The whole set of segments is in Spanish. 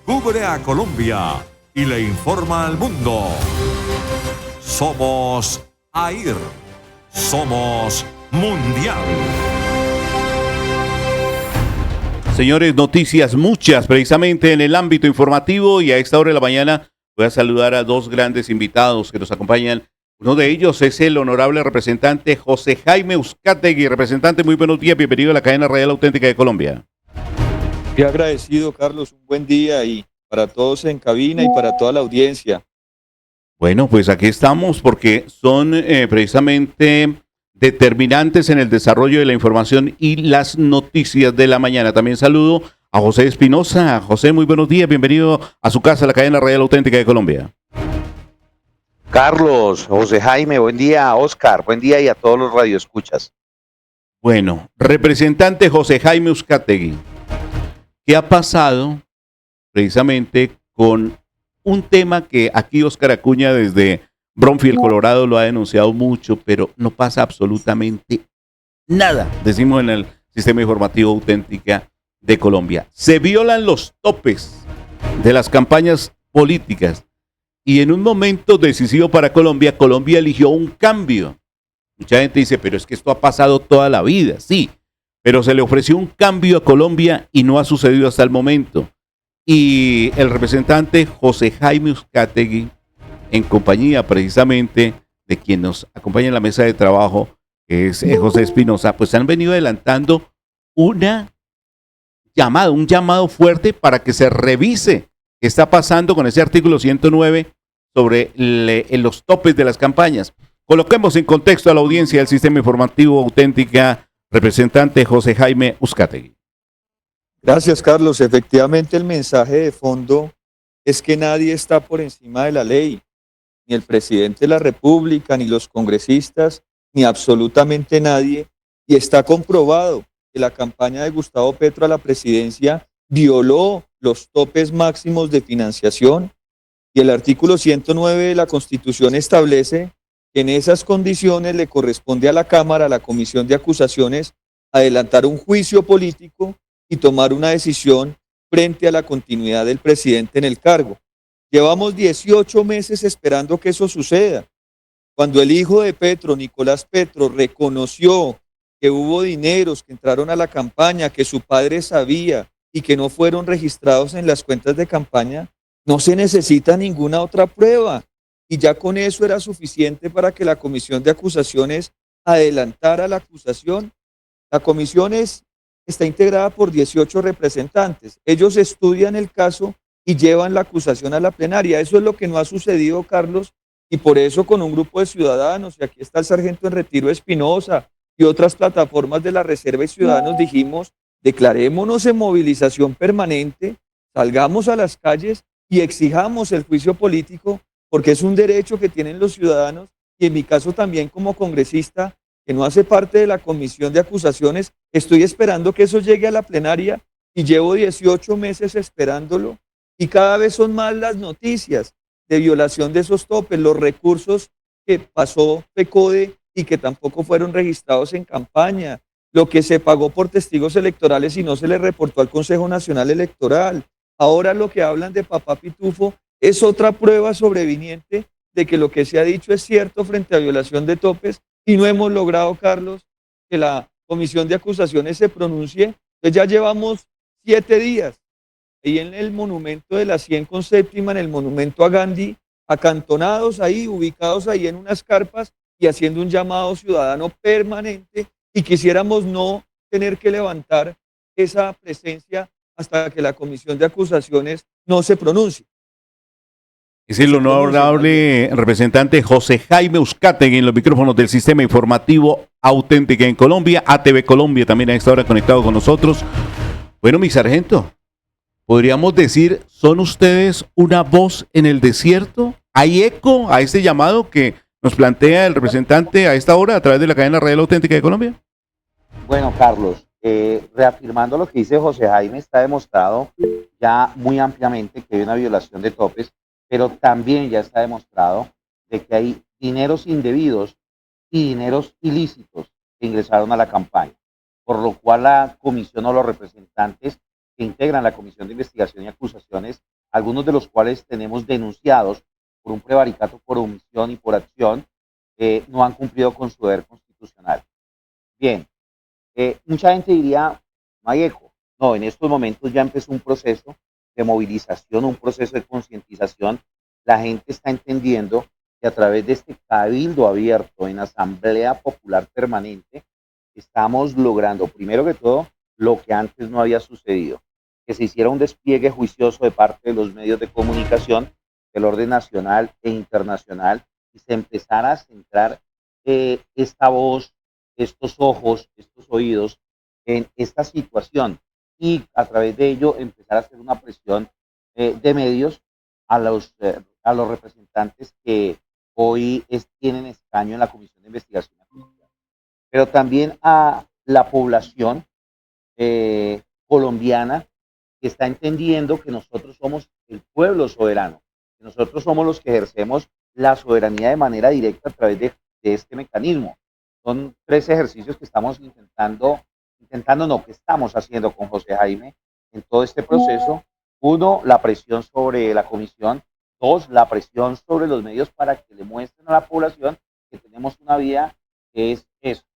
Cubre a Colombia y le informa al mundo. Somos AIR. Somos Mundial. Señores, noticias muchas precisamente en el ámbito informativo, y a esta hora de la mañana voy a saludar a dos grandes invitados que nos acompañan. Uno de ellos es el honorable representante José Jaime Uzcategui. Representante, muy buenos días, bienvenido a la cadena radial auténtica de Colombia. Muy agradecido, Carlos, un buen día y para todos en cabina y para toda la audiencia. Bueno, pues aquí estamos porque son precisamente determinantes en el desarrollo de la información y las noticias de la mañana. También saludo a José Espinosa. José, muy buenos días, bienvenido a su casa, la cadena radial auténtica de Colombia. Carlos, José Jaime, buen día, Oscar, buen día y a todos los radioescuchas. Bueno, representante José Jaime Uzcategui, ¿qué ha pasado precisamente con un tema que aquí Oscar Acuña desde Bromfield, Colorado, lo ha denunciado mucho, pero no pasa absolutamente nada, decimos en el sistema informativo auténtica de Colombia? Se violan los topes de las campañas políticas y en un momento decisivo para Colombia, Colombia eligió un cambio. Mucha gente dice, pero es que esto ha pasado toda la vida, sí, pero se le ofreció un cambio a Colombia y no ha sucedido hasta el momento. Y el representante José Jaime Uzcategui, en compañía precisamente de quien nos acompaña en la mesa de trabajo, que es José Espinosa, pues han venido adelantando un llamado fuerte para que se revise qué está pasando con ese artículo 109 sobre los topes de las campañas. Coloquemos en contexto a la audiencia del sistema informativo auténtica, representante José Jaime Uzcategui. Gracias, Carlos. Efectivamente, el mensaje de fondo es que nadie está por encima de la ley, ni el presidente de la República, ni los congresistas, ni absolutamente nadie. Y está comprobado que la campaña de Gustavo Petro a la presidencia violó los topes máximos de financiación y el artículo 109 de la Constitución establece que en esas condiciones le corresponde a la Cámara, a la Comisión de Acusaciones, adelantar un juicio político y tomar una decisión frente a la continuidad del presidente en el cargo. Llevamos 18 meses esperando que eso suceda. Cuando el hijo de Petro, Nicolás Petro, reconoció que hubo dineros que entraron a la campaña, que su padre sabía y que no fueron registrados en las cuentas de campaña, no se necesita ninguna otra prueba. Y ya con eso era suficiente para que la Comisión de Acusaciones adelantara la acusación. La comisión está integrada por 18 representantes. Ellos estudian el caso y llevan la acusación a la plenaria. Eso es lo que no ha sucedido, Carlos, y por eso con un grupo de ciudadanos, y aquí está el sargento en retiro Espinosa y otras plataformas de la Reserva y Ciudadanos, dijimos, declarémonos en movilización permanente, salgamos a las calles y exijamos el juicio político, porque es un derecho que tienen los ciudadanos, y en mi caso también como congresista, que no hace parte de la comisión de acusaciones, estoy esperando que eso llegue a la plenaria y llevo 18 meses esperándolo y cada vez son más las noticias de violación de esos topes, los recursos que pasó PECODE y que tampoco fueron registrados en campaña, lo que se pagó por testigos electorales y no se le reportó al Consejo Nacional Electoral. Ahora lo que hablan de Papá Pitufo es otra prueba sobreviniente de que lo que se ha dicho es cierto frente a violación de topes y no hemos logrado, Carlos, que la comisión de acusaciones se pronuncie. Entonces ya llevamos 7 días ahí en el monumento de la 100 con séptima, en el monumento a Gandhi, acantonados ahí, ubicados ahí en unas carpas y haciendo un llamado ciudadano permanente y quisiéramos no tener que levantar esa presencia hasta que la comisión de acusaciones no se pronuncie. Es el honorable representante José Jaime Uzcategui en los micrófonos del sistema informativo auténtica en Colombia, ATV Colombia también a esta hora conectado con nosotros. Bueno, mi sargento, podríamos decir, ¿son ustedes una voz en el desierto? ¿Hay eco a este llamado que nos plantea el representante a esta hora a través de la cadena radial auténtica de Colombia? Bueno, Carlos, reafirmando lo que dice José Jaime, está demostrado ya muy ampliamente que hay una violación de topes, pero también ya está demostrado de que hay dineros indebidos y dineros ilícitos que ingresaron a la campaña, por lo cual la comisión o los representantes que integran la Comisión de Investigación y Acusaciones, algunos de los cuales tenemos denunciados por un prevaricato por omisión y por acción, no han cumplido con su deber constitucional. Bien, mucha gente diría, no hay eco. No, en estos momentos ya empezó un proceso de movilización, un proceso de concientización. La gente está entendiendo que a través de este cabildo abierto en Asamblea Popular Permanente estamos logrando, primero que todo, lo que antes no había sucedido, que se hiciera un despliegue juicioso de parte de los medios de comunicación del orden nacional e internacional y se empezara a centrar esta voz, estos ojos, estos oídos en esta situación y a través de ello empezar a hacer una presión de medios a los representantes que hoy tienen escaño en la Comisión de Investigación. Pero también a la población colombiana que está entendiendo que nosotros somos el pueblo soberano, que nosotros somos los que ejercemos la soberanía de manera directa a través de este mecanismo. Son 3 ejercicios que estamos que estamos haciendo con José Jaime en todo este proceso. 1, la presión sobre la comisión. 2, la presión sobre los medios para que le muestren a la población que tenemos una vía que es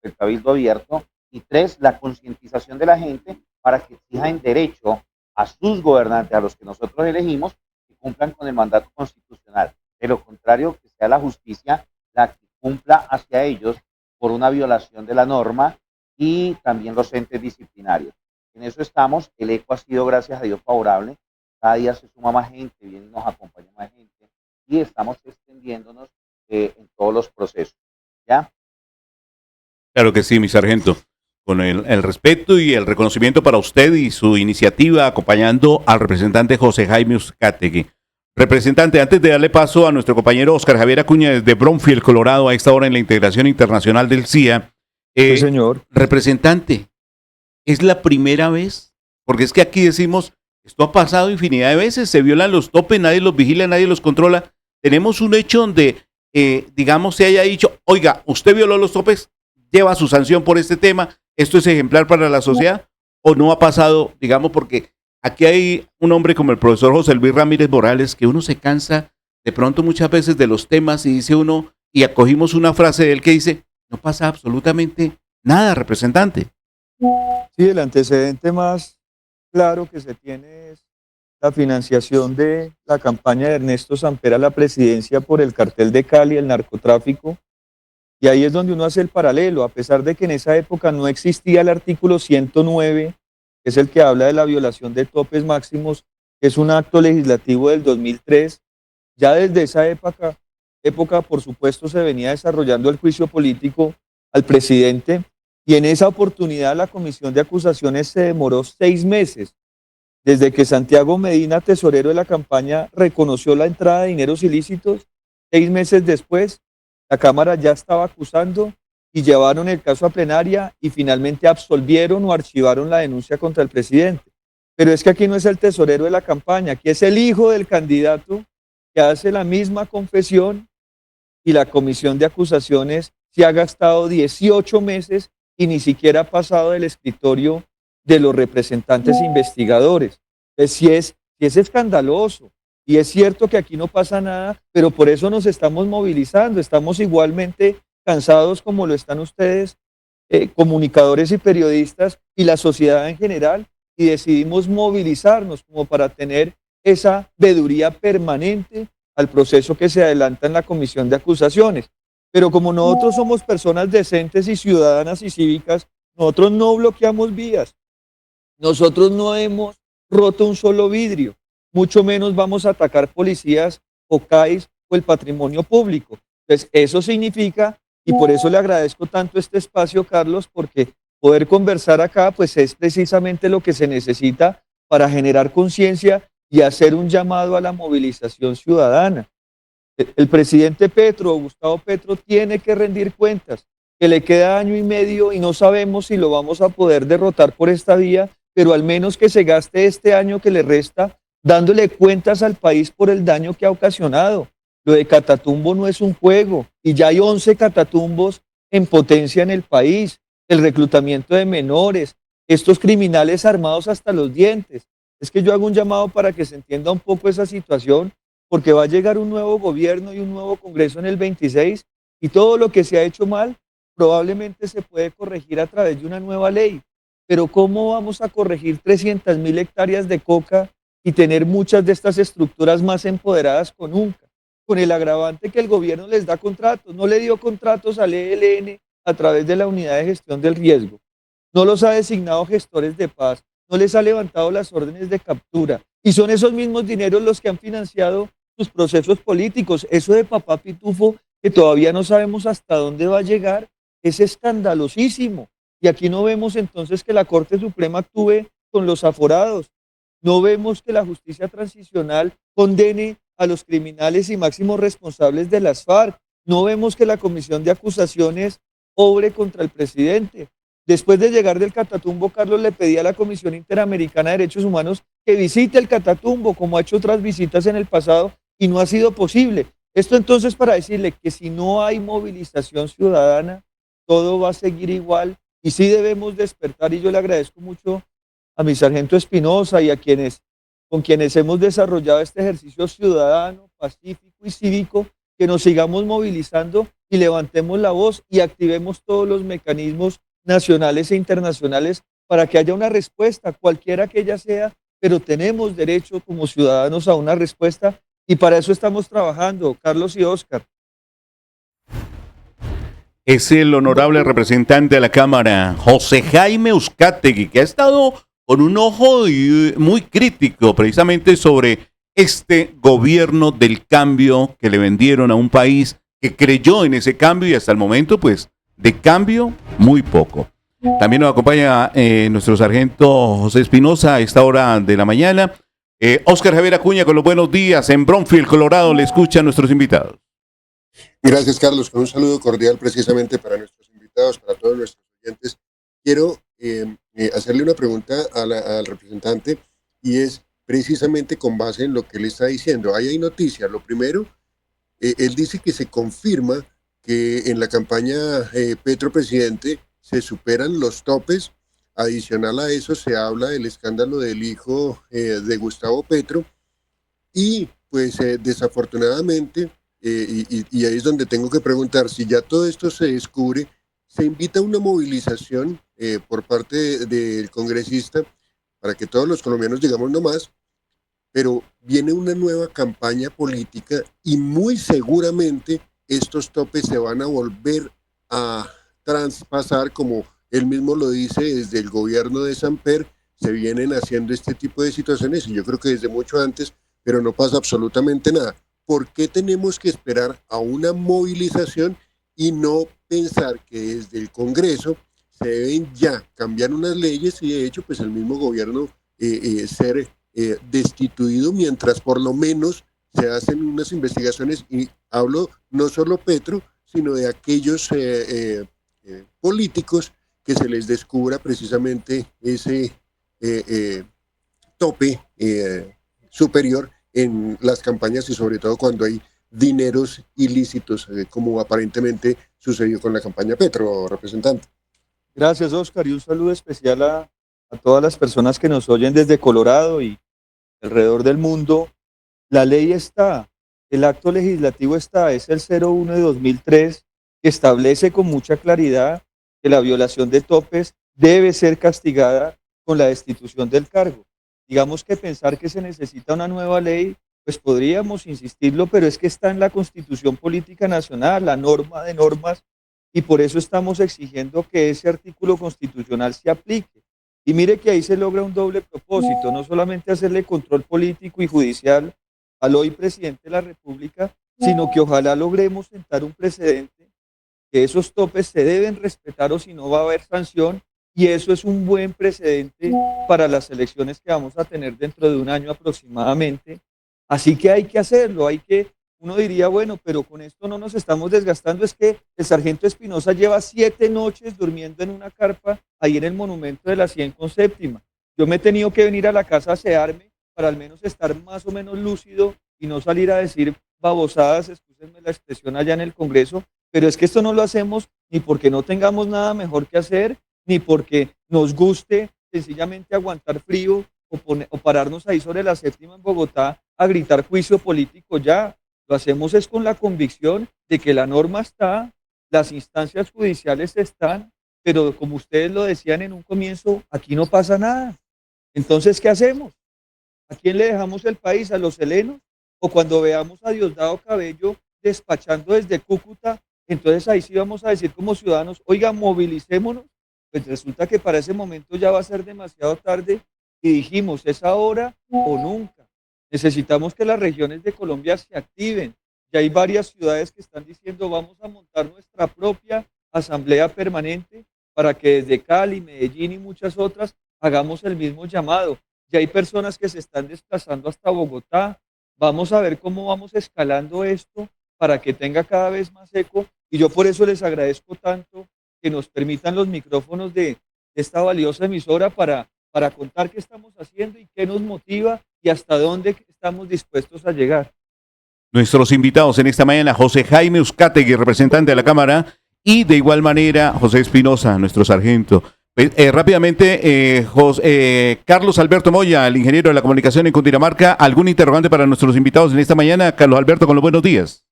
el cabildo abierto. Y 3, la concientización de la gente para que exijan derecho a sus gobernantes, a los que nosotros elegimos, que cumplan con el mandato constitucional. De lo contrario, que sea la justicia la que cumpla hacia ellos por una violación de la norma y también los entes disciplinarios. En eso estamos. El eco ha sido, gracias a Dios, favorable. Cada día se suma más gente, viene y nos acompaña más gente y estamos extendiéndonos en todos los procesos. ¿Ya? Claro que sí, mi sargento. Con el respeto y el reconocimiento para usted y su iniciativa acompañando al representante José Jaime Uzcategui. Representante, antes de darle paso a nuestro compañero Oscar Javier Acuña desde Bromfield, Colorado, a esta hora en la integración internacional del CIA. Sí, señor. Representante, ¿es la primera vez? Porque es que aquí decimos, esto ha pasado infinidad de veces, se violan los topes, nadie los vigila, nadie los controla. Tenemos un hecho donde, digamos, se haya dicho, oiga, usted violó los topes, lleva su sanción por este tema, esto es ejemplar para la sociedad, o no ha pasado, digamos, porque aquí hay un hombre como el profesor José Luis Ramírez Morales, que uno se cansa de pronto muchas veces de los temas y dice uno, y acogimos una frase de él que dice, no pasa absolutamente nada, representante. Sí, el antecedente más claro que se tiene es la financiación de la campaña de Ernesto Samper a la presidencia por el cartel de Cali, el narcotráfico, y ahí es donde uno hace el paralelo, a pesar de que en esa época no existía el artículo 109, que es el que habla de la violación de topes máximos, que es un acto legislativo del 2003, ya desde esa época, por supuesto, se venía desarrollando el juicio político al presidente, y en esa oportunidad la Comisión de Acusaciones se demoró 6 meses, desde que Santiago Medina, tesorero de la campaña, reconoció la entrada de dineros ilícitos. 6 meses después, la Cámara ya estaba acusando y llevaron el caso a plenaria y finalmente absolvieron o archivaron la denuncia contra el presidente. Pero es que aquí no es el tesorero de la campaña, aquí es el hijo del candidato que hace la misma confesión y la Comisión de Acusaciones se ha gastado 18 meses y ni siquiera ha pasado del escritorio de los representantes investigadores. Entonces, sí es escandaloso. Y es cierto que aquí no pasa nada, pero por eso nos estamos movilizando. Estamos igualmente cansados como lo están ustedes, comunicadores y periodistas, y la sociedad en general, y decidimos movilizarnos como para tener esa veeduría permanente al proceso que se adelanta en la Comisión de Acusaciones. Pero como nosotros somos personas decentes y ciudadanas y cívicas, nosotros no bloqueamos vías, nosotros no hemos roto un solo vidrio, mucho menos vamos a atacar policías o CAIs o el patrimonio público. Entonces, eso significa, y por eso le agradezco tanto este espacio, Carlos, porque poder conversar acá, pues es precisamente lo que se necesita para generar conciencia y hacer un llamado a la movilización ciudadana. El presidente Petro, Gustavo Petro, tiene que rendir cuentas, que le queda 1 año y medio y no sabemos si lo vamos a poder derrotar por esta vía, pero al menos que se gaste este año que le resta dándole cuentas al país por el daño que ha ocasionado. Lo de Catatumbo no es un juego y ya hay 11 Catatumbos en potencia en el país, el reclutamiento de menores, estos criminales armados hasta los dientes, Es que yo hago un llamado para que se entienda un poco esa situación, porque va a llegar un nuevo gobierno y un nuevo Congreso en el 26 y todo lo que se ha hecho mal probablemente se puede corregir a través de una nueva ley. Pero ¿cómo vamos a corregir 300.000 hectáreas de coca y tener muchas de estas estructuras más empoderadas con nunca? Con el agravante que el gobierno les da contratos, no le dio contratos al ELN a través de la unidad de gestión del riesgo, no los ha designado gestores de paz, no les ha levantado las órdenes de captura y son esos mismos dineros los que han financiado sus procesos políticos. Eso de papá pitufo que todavía no sabemos hasta dónde va a llegar es escandalosísimo. Y aquí no vemos entonces que la Corte Suprema actúe con los aforados, no vemos que la justicia transicional condene a los criminales y máximos responsables de las FARC, no vemos que la comisión de acusaciones obre contra el presidente. Después de llegar del Catatumbo, Carlos le pedía a la Comisión Interamericana de Derechos Humanos que visite el Catatumbo, como ha hecho otras visitas en el pasado, y no ha sido posible. Esto entonces para decirle que si no hay movilización ciudadana, todo va a seguir igual, y sí debemos despertar, y yo le agradezco mucho a mi sargento Espinosa y a con quienes hemos desarrollado este ejercicio ciudadano, pacífico y cívico, que nos sigamos movilizando y levantemos la voz y activemos todos los mecanismos nacionales e internacionales para que haya una respuesta, cualquiera que ella sea, pero tenemos derecho como ciudadanos a una respuesta y para eso estamos trabajando, Carlos y Óscar. Es el honorable representante de la Cámara, José Jaime Uzcategui, que ha estado con un ojo muy crítico precisamente sobre este gobierno del cambio que le vendieron a un país que creyó en ese cambio y hasta el momento, pues, de cambio, muy poco. También nos acompaña nuestro sargento José Espinosa a esta hora de la mañana. Óscar Javier Acuña con los buenos días en Bromfield, Colorado. Le escuchan nuestros invitados. Gracias, Carlos. Con un saludo cordial precisamente para nuestros invitados, para todos nuestros oyentes. Quiero hacerle una pregunta al representante y es precisamente con base en lo que él está diciendo. Ahí hay noticias. Lo primero, él dice que se confirma que en la campaña Petro Presidente se superan los topes. Adicional a eso se habla del escándalo del hijo de Gustavo Petro y pues desafortunadamente, y ahí es donde tengo que preguntar, si ya todo esto se descubre, se invita a una movilización por parte del congresista para que todos los colombianos digamos no más, pero viene una nueva campaña política y muy seguramente estos topes se van a volver a traspasar, como él mismo lo dice, desde el gobierno de Samper se vienen haciendo este tipo de situaciones y yo creo que desde mucho antes, pero no pasa absolutamente nada. ¿Por qué tenemos que esperar a una movilización y no pensar que desde el Congreso se deben ya cambiar unas leyes y de hecho pues el mismo gobierno ser destituido mientras por lo menos se hacen unas investigaciones? Y hablo no solo Petro, sino de aquellos políticos que se les descubra precisamente ese tope superior en las campañas y sobre todo cuando hay dineros ilícitos, como aparentemente sucedió con la campaña Petro, representante. Gracias, Óscar, y un saludo especial a todas las personas que nos oyen desde Colorado y alrededor del mundo. La ley está, el acto legislativo está, es el 01 de 2003, que establece con mucha claridad que la violación de topes debe ser castigada con la destitución del cargo. Digamos que pensar que se necesita una nueva ley, pues podríamos insistirlo, pero es que está en la Constitución Política Nacional, la norma de normas, y por eso estamos exigiendo que ese artículo constitucional se aplique. Y mire que ahí se logra un doble propósito, no solamente hacerle control político y judicial al hoy presidente de la República, sino que ojalá logremos sentar un precedente que esos topes se deben respetar o si no va a haber sanción, y eso es un buen precedente para las elecciones que vamos a tener dentro de un año aproximadamente. Así que hay que hacerlo, uno diría, bueno, pero con esto no nos estamos desgastando, es que el sargento Espinosa lleva 7 noches durmiendo en una carpa ahí en el monumento de la 100 con séptima. Yo me he tenido que venir a la casa a asearme para al menos estar más o menos lúcido y no salir a decir babosadas, excúsenme la expresión allá en el Congreso, pero es que esto no lo hacemos ni porque no tengamos nada mejor que hacer, ni porque nos guste sencillamente aguantar frío o pararnos ahí sobre la séptima en Bogotá a gritar juicio político ya. Lo hacemos es con la convicción de que la norma está, las instancias judiciales están, pero como ustedes lo decían en un comienzo, aquí no pasa nada. Entonces, ¿qué hacemos? ¿A quién le dejamos el país? ¿A los helenos? O cuando veamos a Diosdado Cabello despachando desde Cúcuta, entonces ahí sí vamos a decir como ciudadanos, oiga, movilicémonos. Pues resulta que para ese momento ya va a ser demasiado tarde y dijimos, es ahora o nunca. Necesitamos que las regiones de Colombia se activen. Ya hay varias ciudades que están diciendo, vamos a montar nuestra propia asamblea permanente para que desde Cali, Medellín y muchas otras hagamos el mismo llamado. Ya hay personas que se están desplazando hasta Bogotá. Vamos a ver cómo vamos escalando esto para que tenga cada vez más eco. Y yo por eso les agradezco tanto que nos permitan los micrófonos de esta valiosa emisora para contar qué estamos haciendo y qué nos motiva y hasta dónde estamos dispuestos a llegar. Nuestros invitados en esta mañana, José Jaime Uzcategui, representante de la Cámara, y de igual manera José Espinosa, nuestro sargento. Rápidamente, Carlos Alberto Moya, el ingeniero de la comunicación en Cundinamarca, ¿algún interrogante para nuestros invitados en esta mañana? Carlos Alberto, con los buenos días.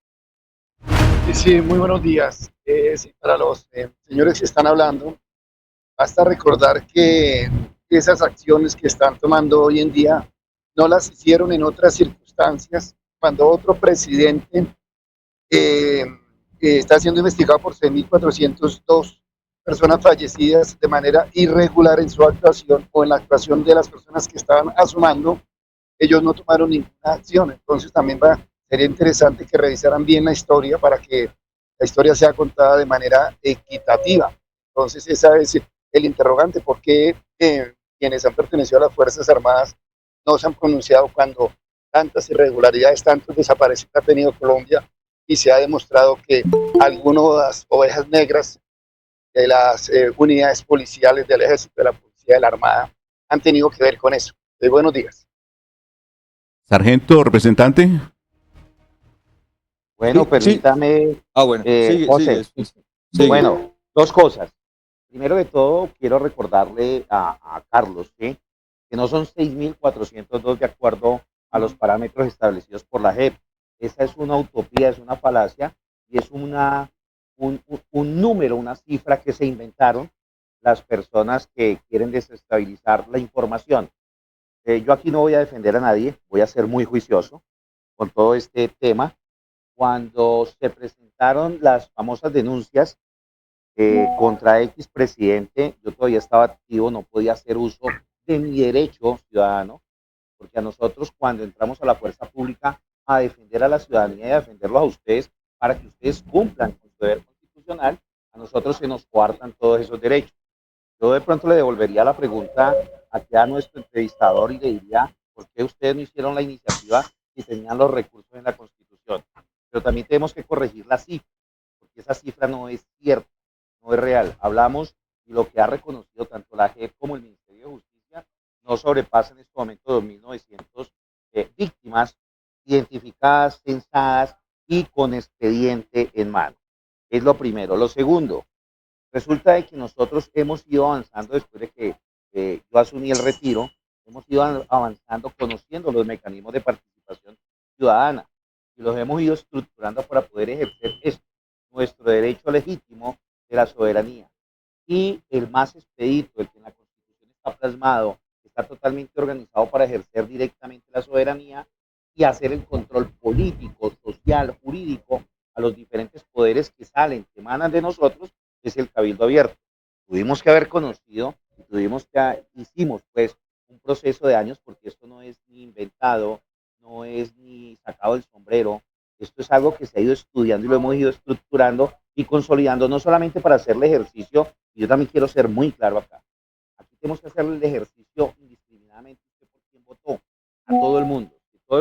Sí, muy buenos días. Sí, para los señores que están hablando, basta recordar que esas acciones que están tomando hoy en día no las hicieron en otras circunstancias, cuando otro presidente está siendo investigado por 6.402 personas fallecidas de manera irregular en su actuación o en la actuación de las personas que estaban asumando, ellos no tomaron ninguna acción. Entonces también sería interesante que revisaran bien la historia para que la historia sea contada de manera equitativa. Entonces ese es el interrogante, ¿por qué quienes han pertenecido a las Fuerzas Armadas no se han pronunciado cuando tantas irregularidades, tantos desaparecidos ha tenido Colombia y se ha demostrado que algunas ovejas negras de las unidades policiales del Ejército, de la Policía, de la Armada, han tenido que ver con eso? Buenos días. Sargento, representante. Bueno, Sí. permítame, Bueno, José. sigue. Bueno, dos cosas. Primero de todo, quiero recordarle a Carlos que no son 6.402 de acuerdo a los parámetros establecidos por la JEP. Esa es una utopía, es una falacia y es un número, una cifra que se inventaron las personas que quieren desestabilizar la información. Yo aquí no voy a defender a nadie, voy a ser muy juicioso con todo este tema. Cuando se presentaron las famosas denuncias contra X presidente, yo todavía estaba activo, no podía hacer uso de mi derecho ciudadano, porque a nosotros cuando entramos a la fuerza pública a defender a la ciudadanía y a defenderlos a ustedes para que ustedes cumplan con su deber constitucional, a nosotros se nos coartan todos esos derechos. Yo de pronto le devolvería la pregunta aquí a nuestro entrevistador y le diría, ¿por qué ustedes no hicieron la iniciativa si tenían los recursos en la Constitución? Pero también tenemos que corregir la cifra, porque esa cifra no es cierta, no es real. Hablamos y lo que ha reconocido tanto la JEP como el Ministerio de Justicia no sobrepasa en este momento 2.900 víctimas identificadas, censadas y con expediente en mano. Es lo primero. Lo segundo, resulta de que nosotros hemos ido avanzando después de que yo asumí el retiro, hemos ido avanzando conociendo los mecanismos de participación ciudadana y los hemos ido estructurando para poder ejercer esto, nuestro derecho legítimo de la soberanía. Y el más expedito, el que en la Constitución está plasmado, está totalmente organizado para ejercer directamente la soberanía y hacer el control político, social, jurídico a los diferentes poderes que salen, que emanan de nosotros, es el Cabildo Abierto. Tuvimos que haber conocido, hicimos pues un proceso de años, porque esto no es ni inventado, no es ni sacado del sombrero, esto es algo que se ha ido estudiando y lo hemos ido estructurando y consolidando, no solamente para hacer el ejercicio, y yo también quiero ser muy claro acá, aquí tenemos que hacer el ejercicio indiscriminadamente por quien votó, a todo el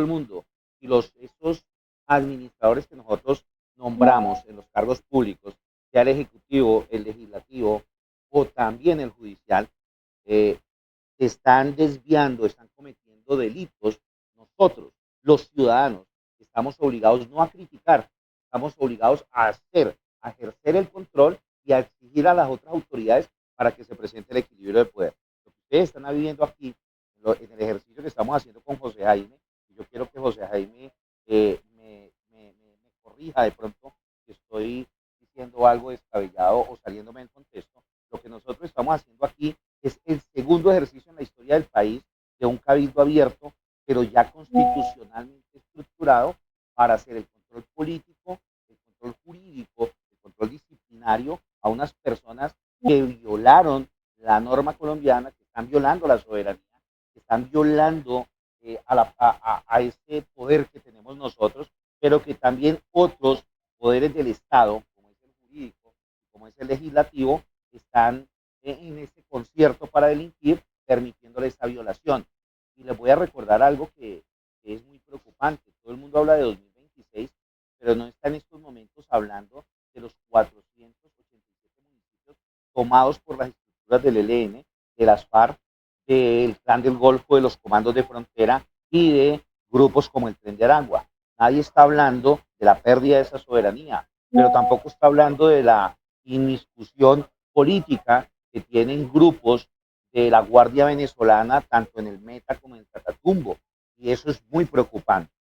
mundo, y esos administradores que nosotros nombramos en los cargos públicos, sea el ejecutivo, el legislativo o también el judicial, se están desviando, están cometiendo delitos. Nosotros, los ciudadanos, estamos obligados no a criticar, estamos obligados a ejercer el control y a exigir a las otras autoridades para que se presente el equilibrio de poder. Lo que ustedes están viviendo aquí en en el ejercicio que estamos haciendo con José Jaime. Yo quiero que José Jaime me corrija de pronto si estoy diciendo algo descabellado o saliéndome del contexto. Lo que nosotros estamos haciendo aquí es el segundo ejercicio en la historia del país de un cabildo abierto, pero ya constitucionalmente estructurado para hacer el control político, el control jurídico, el control disciplinario a unas personas que violaron la norma colombiana, que están violando la soberanía, que están violando a ese poder que tenemos nosotros, pero que también otros poderes del Estado, como es el jurídico, como es el legislativo, están en ese concierto para delinquir, permitiéndole esa violación. Y les voy a recordar algo que es muy preocupante. Todo el mundo habla de 2026, pero no está en estos momentos hablando de los 487 municipios tomados por las estructuras del ELN, de las FARC, del Clan del Golfo, de los comandos de frontera y de grupos como el Tren de Aragua. Nadie está hablando de la pérdida de esa soberanía, pero tampoco está hablando de la inmiscusión política que tienen grupos de la Guardia Venezolana, tanto en el Meta como en el Catatumbo. Y eso es muy preocupante.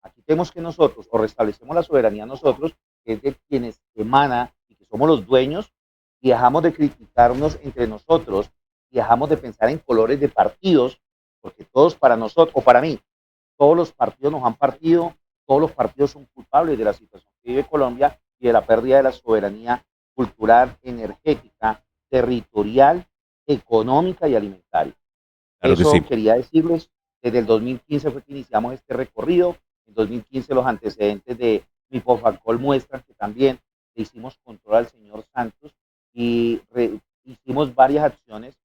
Aquí tenemos que nosotros, o restablecemos la soberanía nosotros, que es de quienes emana y que somos los dueños, y dejamos de criticarnos entre nosotros, y dejamos de pensar en colores de partidos, porque todos para nosotros, o para mí, todos los partidos nos han partido, todos los partidos son culpables de la situación que vive Colombia y de la pérdida de la soberanía cultural, energética, territorial, económica y alimentaria. Claro que Eso sí. quería decirles, desde el 2015 fue que iniciamos este recorrido, en 2015 los antecedentes de Mipofacol muestran que también le hicimos control al señor Santos y hicimos varias acciones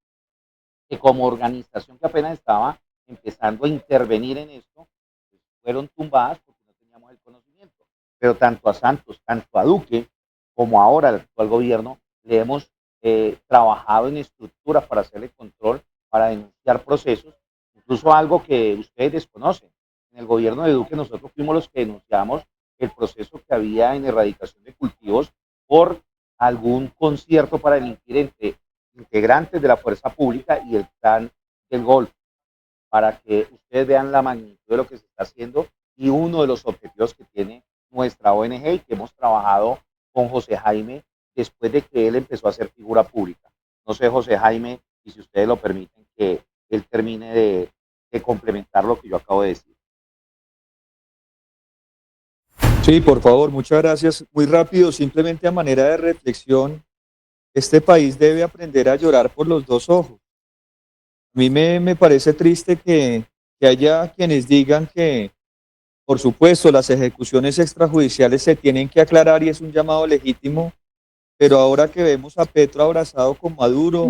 que como organización que apenas estaba empezando a intervenir en esto, pues, fueron tumbadas porque no teníamos el conocimiento. Pero tanto a Santos, tanto a Duque, como ahora al actual gobierno, le hemos trabajado en estructuras para hacerle control, para denunciar procesos, incluso algo que ustedes desconocen. En el gobierno de Duque nosotros fuimos los que denunciamos el proceso que había en erradicación de cultivos por algún concierto para delinquir entre integrantes de la fuerza pública y el Clan del Golfo, para que ustedes vean la magnitud de lo que se está haciendo y uno de los objetivos que tiene nuestra ONG y que hemos trabajado con José Jaime después de que él empezó a ser figura pública. No sé, José Jaime, y si ustedes lo permiten, que él termine de complementar lo que yo acabo de decir. Sí, por favor, muchas gracias. Muy rápido, simplemente a manera de reflexión, este país debe aprender a llorar por los dos ojos. A mí me parece triste que haya quienes digan que, por supuesto, las ejecuciones extrajudiciales se tienen que aclarar y es un llamado legítimo, pero ahora que vemos a Petro abrazado con Maduro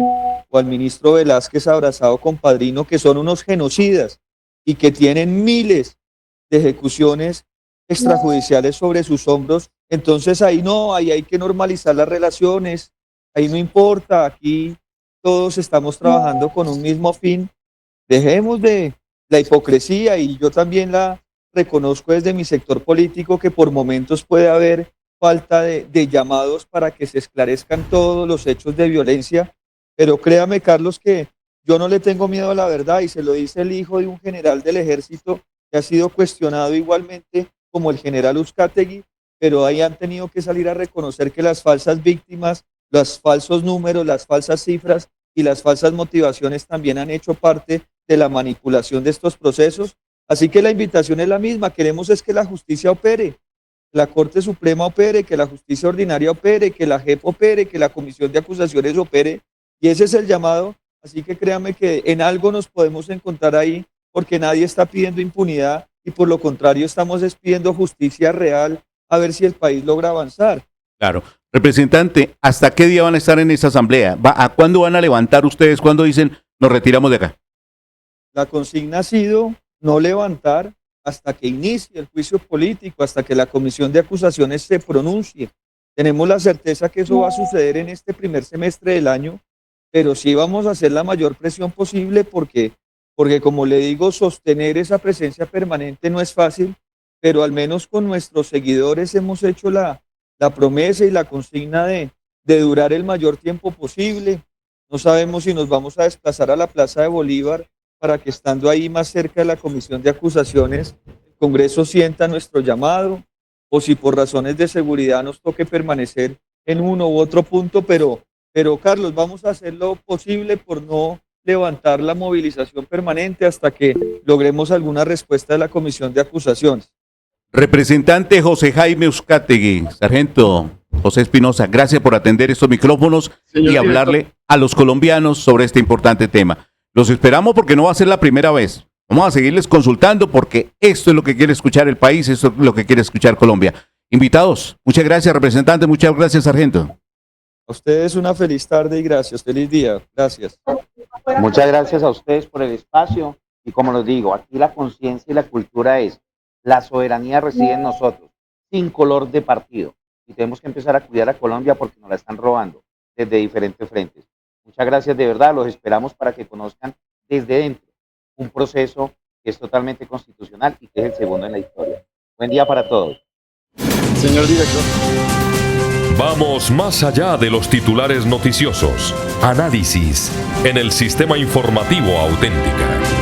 o al ministro Velázquez abrazado con Padrino, que son unos genocidas y que tienen miles de ejecuciones extrajudiciales sobre sus hombros, entonces ahí no, ahí hay que normalizar las relaciones, ahí no importa, aquí todos estamos trabajando con un mismo fin. Dejemos de la hipocresía y yo también la reconozco desde mi sector político que por momentos puede haber falta de llamados para que se esclarezcan todos los hechos de violencia, pero créame, Carlos, que yo no le tengo miedo a la verdad y se lo dice el hijo de un general del ejército que ha sido cuestionado igualmente como el general Uzcategui, pero ahí han tenido que salir a reconocer que las falsas víctimas, los falsos números, las falsas cifras y las falsas motivaciones también han hecho parte de la manipulación de estos procesos. Así que la invitación es la misma, queremos es que la justicia opere, la Corte Suprema opere, que la justicia ordinaria opere, que la JEP opere, que la Comisión de Acusaciones opere, y ese es el llamado. Así que créame que en algo nos podemos encontrar ahí, porque nadie está pidiendo impunidad y por lo contrario estamos pidiendo justicia real a ver si el país logra avanzar. Claro. Representante, ¿hasta qué día van a estar en esa asamblea? ¿A cuándo van a levantar ustedes cuando dicen nos retiramos de acá? La consigna ha sido no levantar hasta que inicie el juicio político, hasta que la Comisión de Acusaciones se pronuncie. Tenemos la certeza que eso va a suceder en este primer semestre del año, pero sí vamos a hacer la mayor presión posible porque como le digo, sostener esa presencia permanente no es fácil, pero al menos con nuestros seguidores hemos hecho la promesa y la consigna de durar el mayor tiempo posible. No sabemos si nos vamos a desplazar a la Plaza de Bolívar para que estando ahí más cerca de la comisión de acusaciones, el Congreso sienta nuestro llamado, o si por razones de seguridad nos toque permanecer en uno u otro punto, pero Carlos, vamos a hacer lo posible por no levantar la movilización permanente hasta que logremos alguna respuesta de la comisión de acusaciones. Representante José Jaime Uzcategui, sargento José Espinosa, gracias por atender estos micrófonos Señor y hablarle a los colombianos sobre este importante tema. Los esperamos porque no va a ser la primera vez. Vamos a seguirles consultando porque esto es lo que quiere escuchar el país, esto es lo que quiere escuchar Colombia. Invitados, muchas gracias, representante, muchas gracias, sargento. A ustedes una feliz tarde y gracias, feliz día, gracias. Muchas gracias a ustedes por el espacio y como les digo, aquí la conciencia y la cultura es, la soberanía reside en nosotros, sin color de partido. Y tenemos que empezar a cuidar a Colombia porque nos la están robando desde diferentes frentes. Muchas gracias de verdad, los esperamos para que conozcan desde dentro un proceso que es totalmente constitucional y que es el segundo en la historia. Buen día para todos. Señor director. Vamos más allá de los titulares noticiosos. Análisis en el sistema informativo Auténtica.